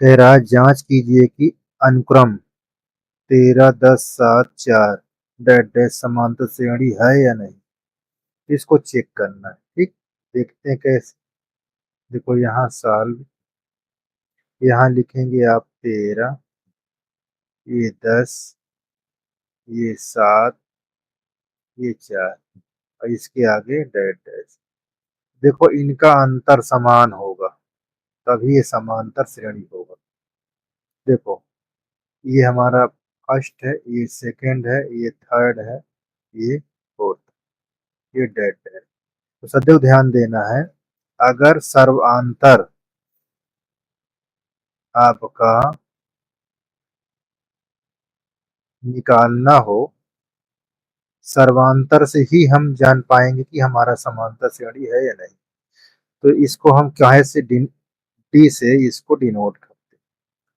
कह रहा है जांच कीजिए कि अनुक्रम 13 10 7 4 डैश डैश समांतर श्रेणी है या नहीं। इसको चेक करना है। ठीक, देखते हैं कैसे। देखो यहाँ सॉल्व, यहाँ लिखेंगे आप 13, ये 10, ये 7, ये 4 और इसके आगे डैश डैश। देखो इनका अंतर समान होगा तभी ये समांतर श्रेणी होगा। देखो ये हमारा फर्स्ट है, ये सेकंड है, ये थर्ड है, ये फोर्थ, ये डेड है। तो सदैव ध्यान देना है, अगर सर्वांतर आपका निकालना हो, सर्वांतर से ही हम जान पाएंगे कि हमारा समांतर श्रेणी है या नहीं। तो इसको हम काहे से डी से इसको डिनोट करते हैं।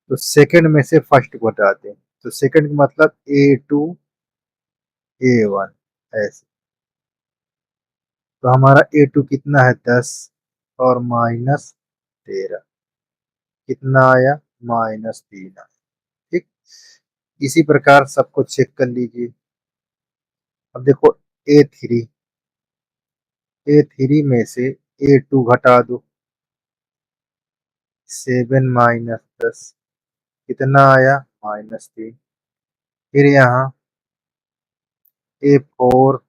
तो सेकंड में से फर्स्ट को हटाते हैं, तो सेकंड का मतलब A2 A1 ऐसे। तो हमारा A2 कितना है 10 और माइनस 13, कितना आया -3 आया। ठीक, इसी प्रकार सबको चेक कर लीजिए। अब देखो A3, A3 में से A2 घटा दो, 7 -10 कितना आया -3। फिर यहाँ A4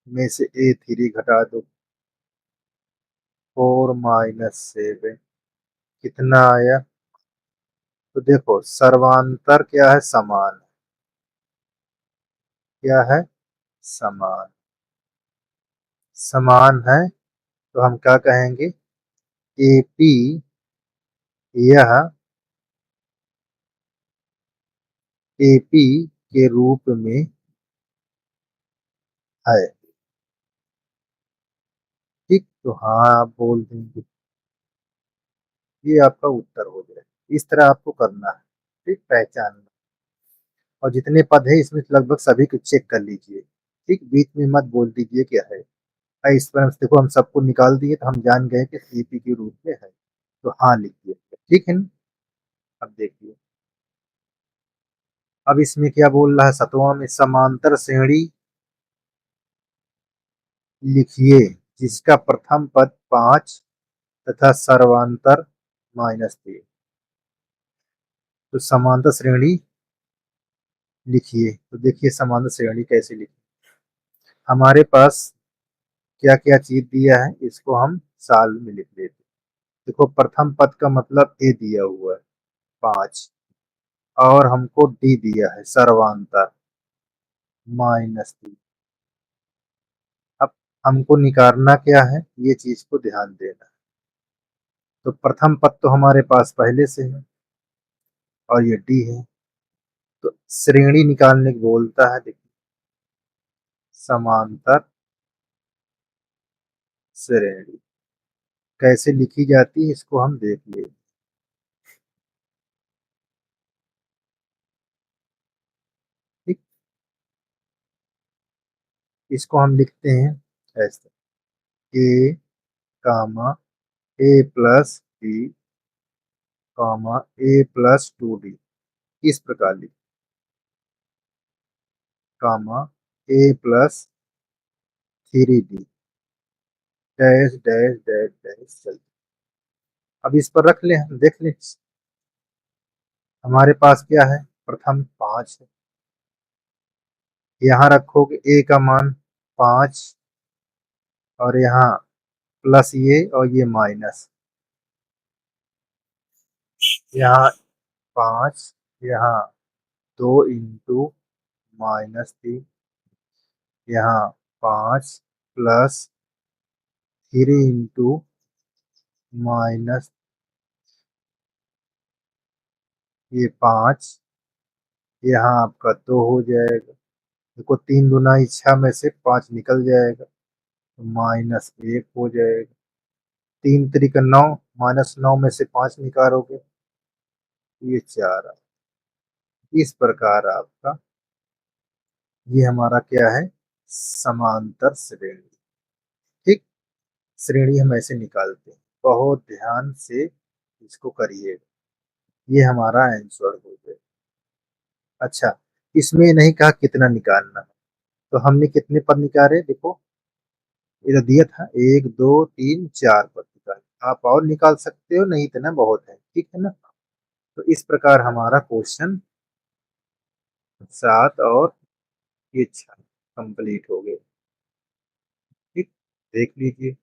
में से A3 घटा दो, 4 -7 कितना आया। तो देखो सर्वांतर क्या है, समान। क्या है, समान। समान है तो हम क्या कहेंगे, AP यह AP के रूप में है। ठीक, तो हाँ आप बोल देंगे, ये आपका उत्तर हो जाए। इस तरह आपको करना है। ठीक, पहचानना। और जितने पद है इसमें लगभग सभी को चेक कर लीजिए। ठीक, बीच में मत बोल दीजिए क्या है। इस पर देखो हम सबको निकाल दिए तो हम जान गए कि सीपी के रूप में है, तो हाँ लिखिए। ठीक है ना? अब देखिए, अब इसमें क्या बोल रहा है, सतवां में समांतर श्रेणी लिखिए जिसका प्रथम पद 5 तथा सर्वांतर -3। तो समांतर श्रेणी लिखिए। तो देखिए समांतर श्रेणी कैसे लिखिए। हमारे पास क्या क्या चीज दिया है इसको हम साल में लिख लेते हैं। देखो प्रथम पद का मतलब ए दिया हुआ है 5, और हमको डी दिया है सर्वांतर -3। अब हमको निकालना क्या है, ये चीज को ध्यान देना है। तो प्रथम पद तो हमारे पास पहले से है और ये डी है। तो श्रेणी निकालने को बोलता है, देखिए समांतर श्रेणी कैसे लिखी जाती है इसको हम देख लेंगे। ठीक, इसको हम लिखते हैं ऐसे, ए कामा A+D कामा A+2D। इस प्रकार लिख, कामा A+3D dash dash dash dash. चल, अब इस पर रख ले, हम देख ले। हमारे पास क्या है, प्रथम 5 है, यहाँ रखोगे ए का मान 5 और यहाँ प्लस ये और ये माइनस, यहाँ 5, यहाँ 2 × -3, यहाँ 5 प्लस 3 × ये 5, यहाँ आपका 2 हो जाएगा। देखो 3 × 2 = 6 में से 5 निकल जाएगा तो -1 हो जाएगा। 3 × 3 = 9, -9 में से 5 निकालोगे तो ये 4। इस प्रकार आपका ये हमारा क्या है, समांतर श्रेणी। ठीक, श्रेणी हम ऐसे निकालते हैं, बहुत ध्यान से इसको करिएगा। ये हमारा आंसर हो गया। अच्छा, इसमें नहीं कहा कितना निकालना है, तो हमने कितने पद निकाले देखो, इधर दिया था 1 2 3 4 पद निकाले। आप और निकाल सकते हो, नहीं इतना बहुत है, ठीक है ना। तो इस प्रकार हमारा क्वेश्चन 7 और ये 6 कंप्लीट हो गए। ठीक, देख लीजिए।